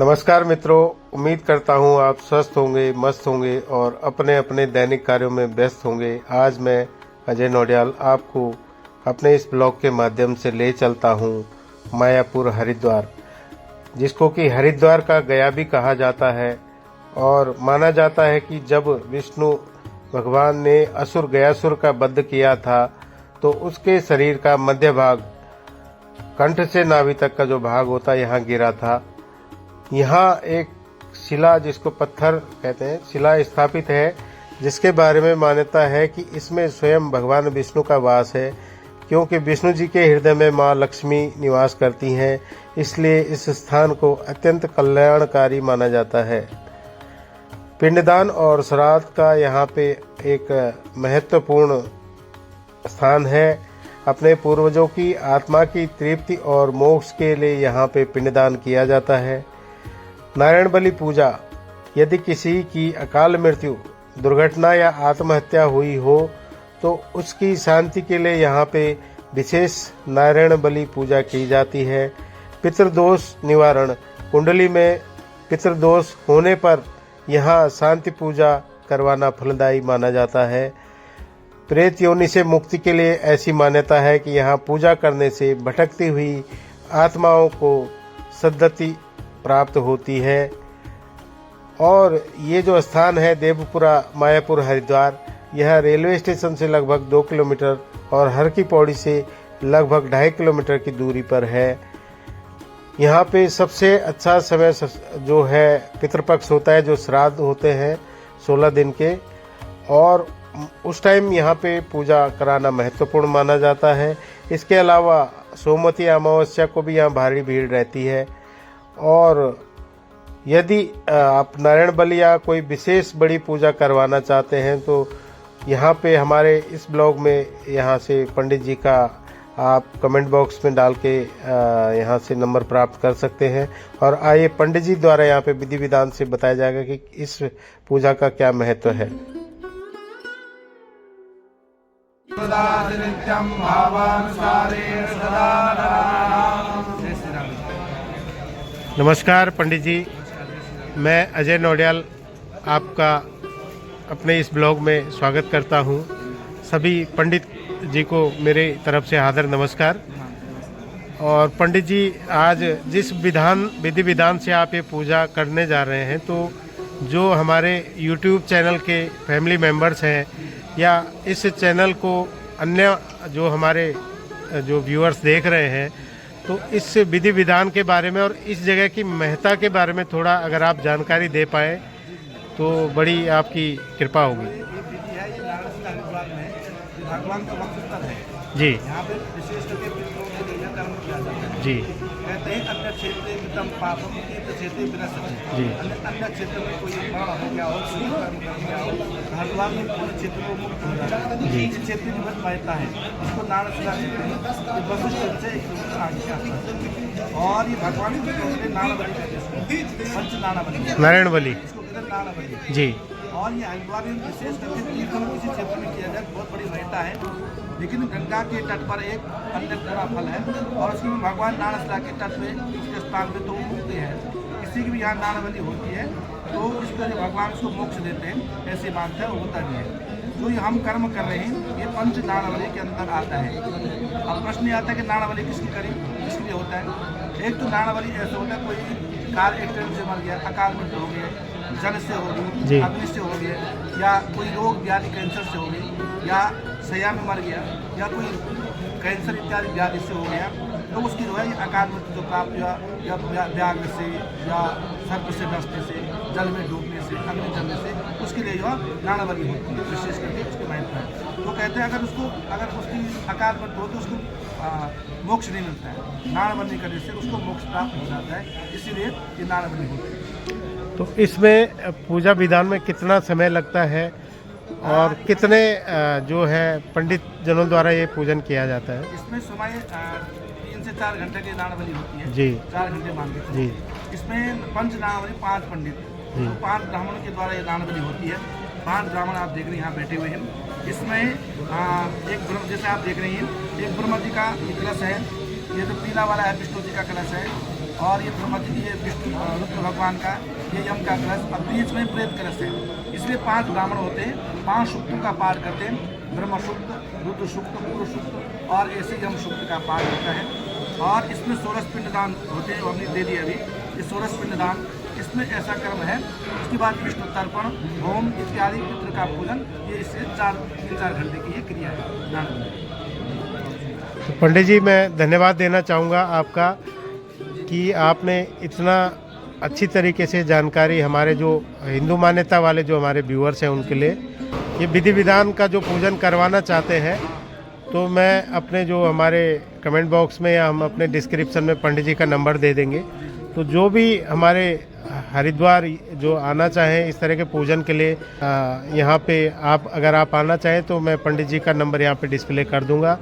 नमस्कार मित्रों, उम्मीद करता हूँ आप स्वस्थ होंगे, मस्त होंगे और अपने अपने दैनिक कार्यों में व्यस्त होंगे। आज मैं अजय नौडियाल आपको अपने इस ब्लॉग के माध्यम से ले चलता हूँ मायापुर हरिद्वार, जिसको कि हरिद्वार का गया भी कहा जाता है। और माना जाता है कि जब विष्णु भगवान ने असुर गयासुर का वध किया था तो उसके शरीर का मध्य भाग, कंठ से नाभि तक का जो भाग होता है, यहाँ गिरा था। यहाँ एक शिला, जिसको पत्थर कहते हैं, शिला स्थापित है, जिसके बारे में मान्यता है कि इसमें स्वयं भगवान विष्णु का वास है। क्योंकि विष्णु जी के हृदय में माँ लक्ष्मी निवास करती हैं, इसलिए इस स्थान को अत्यंत कल्याणकारी माना जाता है। पिंडदान और श्राद्ध का यहाँ पे एक महत्वपूर्ण स्थान है। अपने पूर्वजों की आत्मा की तृप्ति और मोक्ष के लिए यहाँ पे पिंडदान किया जाता है। नारायण बलि पूजा, यदि किसी की अकाल मृत्यु, दुर्घटना या आत्महत्या हुई हो तो उसकी शांति के लिए यहाँ पे विशेष नारायण बलि पूजा की जाती है। पितृदोष निवारण, कुंडली में पितृदोष होने पर यहाँ शांति पूजा करवाना फलदायी माना जाता है। प्रेत योनि से मुक्ति के लिए ऐसी मान्यता है कि यहाँ पूजा करने से भटकती हुई आत्माओं को सद्गति प्राप्त होती है। और ये जो स्थान है देवपुरा मायापुर हरिद्वार, यह रेलवे स्टेशन से लगभग 2 किलोमीटर और हर की पौड़ी से लगभग 2.5 किलोमीटर की दूरी पर है। यहाँ पे सबसे अच्छा समय जो है पितृपक्ष होता है, जो श्राद्ध होते हैं 16 दिन के, और उस टाइम यहाँ पे पूजा कराना महत्वपूर्ण माना जाता है। इसके अलावा सोमवती अमावस्या को भी यहाँ भारी भीड़ रहती है। और यदि आप नारायण बलि या कोई विशेष बड़ी पूजा करवाना चाहते हैं तो यहाँ पे हमारे इस ब्लॉग में यहाँ से पंडित जी का आप कमेंट बॉक्स में डाल के यहाँ से नंबर प्राप्त कर सकते हैं। और आइए पंडित जी द्वारा यहाँ पे विधि विधान से बताया जाएगा कि इस पूजा का क्या महत्व है। नमस्कार पंडित जी, मैं अजय नौडियाल आपका अपने इस ब्लॉग में स्वागत करता हूं। सभी पंडित जी को मेरे तरफ से आदर नमस्कार। और पंडित जी, आज जिस विधि विधान से आप ये पूजा करने जा रहे हैं, तो जो हमारे YouTube चैनल के फैमिली मेंबर्स हैं या इस चैनल को अन्य जो हमारे जो व्यूअर्स देख रहे हैं, तो इस विधि विधान के बारे में और इस जगह की महत्ता के बारे में थोड़ा अगर आप जानकारी दे पाए तो बड़ी आपकी कृपा होगी। भगवान का वक्षस्थल है जी। यहाँ पे विशेष करके पितरों के लिए कर्म किया जाता है। जी। कहते हैं अन्य क्षेत्र मितम पापम क्षेत्र विनश्यति। जी। अन्य क्षेत्र में कोई मरण हो गया हो, कोई कर्म कर गया हो, भगवान में पूरे क्षेत्र को मुक्त हो जाता है। जी। इस क्षेत्र की बहुत महत्ता है। इसको नारसिला कहते हैं। ये वशिष्ठ से 1 किलोमीटर आगे के आसपास। और ये भगवान के नारायण बलि कहते हैं, पंच नारायण बलि, इसको कहते हैं नारायण बलि। जी। और ये हरिद्वार में विशेष करके तीर्थम किसी क्षेत्र में किया जाए, बहुत बड़ी महत्ता है। लेकिन गंगा के तट पर एक अन्नपूर्णा फल है और उसमें भगवान नारायण के तट पे उसके स्थान पे तो वो मुक्ति है। किसी की भी यहाँ नारायण बलि होती है तो इसको जो भगवान उसको मोक्ष देते हैं, ऐसे मानते हैं, होता भी है। जो ये हम कर्म कर रहे हैं ये पंच नारायण बलि के अंदर आता है। अब प्रश्न ये आता है कि नारायण बलि किसकी करें, किसके लिए होता है। एक तो नारायण बलि ऐसा होता है, कोई कार एक्सीडेंट से मर गया, अकाल मृत्यु हो गया, जल से हो गई, अग्नि से हो गया, या कोई रोग व्याधि कैंसर से हो गई, या सया में मर गया, या कोई कैंसर इत्यादि व्याधि से हो गया, तो उसकी जो है अकाल मृत्यु जो प्राप्त हुआ, या व्याघ्र से या सर्प से डसने से, जल में डूबने से, अग्नि जलने से, उसके लिए जो है नारायण बलि होती है। विशेष करके उसके महत्व है। तो कहते हैं अगर उसकी अकाल मृत्यु हो तो उसको मोक्ष नहीं मिलता है। नारायण बलि करने से उसको मोक्ष प्राप्त हो जाता है, इसीलिए ये नारायण बलि होती है। तो इसमें पूजा विधान में कितना समय लगता है और कितने जो है पंडित जनों द्वारा ये पूजन किया जाता है? इसमें समय 3 से 4 घंटे की नारायण बलि होती है। जी। 4 घंटे मान के जी। इसमें पंच नारायण बलि 5 पंडित, तो 5 ब्राह्मणों के द्वारा ये नारायण बलि होती है। 5 ब्राह्मण आप देख रहे हैं यहाँ बैठे हुए हैं। इसमें एक जैसे आप देख रहे हैं, एक ब्रह्मा जी का कलश है, ये जो पीला वाला है विष्णु जी का कलश है, और ये ब्रह्मा जी, ये विष्णु रुद्र भगवान का, ये यम का कलश और बीच में प्रेत कलश है। इसमें 5 ब्राह्मण होते हैं, 5 सूक्तों का पाठ करते हैं, ब्रह्म सूक्त, रुद्र सूक्त, पुरुष सूक्त और ऐसे यम सूक्त का पाठ होता है। और इसमें 16 पिंडदान होते हैं, हमने दे दिए अभी ये 16 पिंडदान। इसमें ऐसा कर्म है। उसके बाद विष्णु तर्पण, होम इत्यादि पितृ का पूजन, ये इससे 3-4 घंटे की ये क्रिया है। तो पंडित जी, मैं धन्यवाद देना चाहूँगा आपका कि आपने इतना अच्छी तरीके से जानकारी हमारे जो हिंदू मान्यता वाले जो हमारे व्यूअर्स हैं उनके लिए ये विधि विधान का जो पूजन करवाना चाहते हैं, तो मैं अपने जो हमारे कमेंट बॉक्स में या हम अपने डिस्क्रिप्शन में पंडित जी का नंबर दे देंगे। तो जो भी हमारे हरिद्वार जो आना चाहें इस तरह के पूजन के लिए, यहाँ पे अगर आप आना चाहें तो मैं पंडित जी का नंबर यहाँ पे डिस्प्ले कर दूँगा।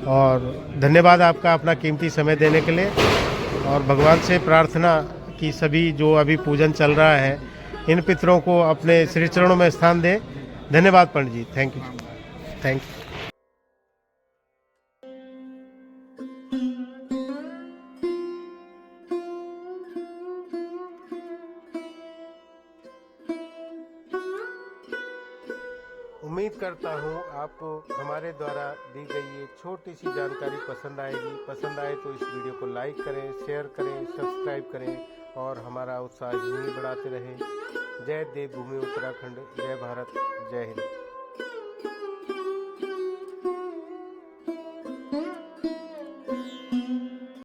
और धन्यवाद आपका अपना कीमती समय देने के लिए, और भगवान से प्रार्थना कि सभी जो अभी पूजन चल रहा है इन पितरों को अपने श्री चरणों में स्थान दें। धन्यवाद पंडित जी, थैंक यू। Thank you. उम्मीद करता हूँ आपको हमारे द्वारा दी गई ये छोटी सी जानकारी पसंद आएगी। पसंद आए तो इस वीडियो को लाइक करें, शेयर करें, सब्सक्राइब करें और हमारा उत्साह यूं ही बढ़ाते रहें। जय देवभूमि उत्तराखंड, जय भारत, जय हिंद।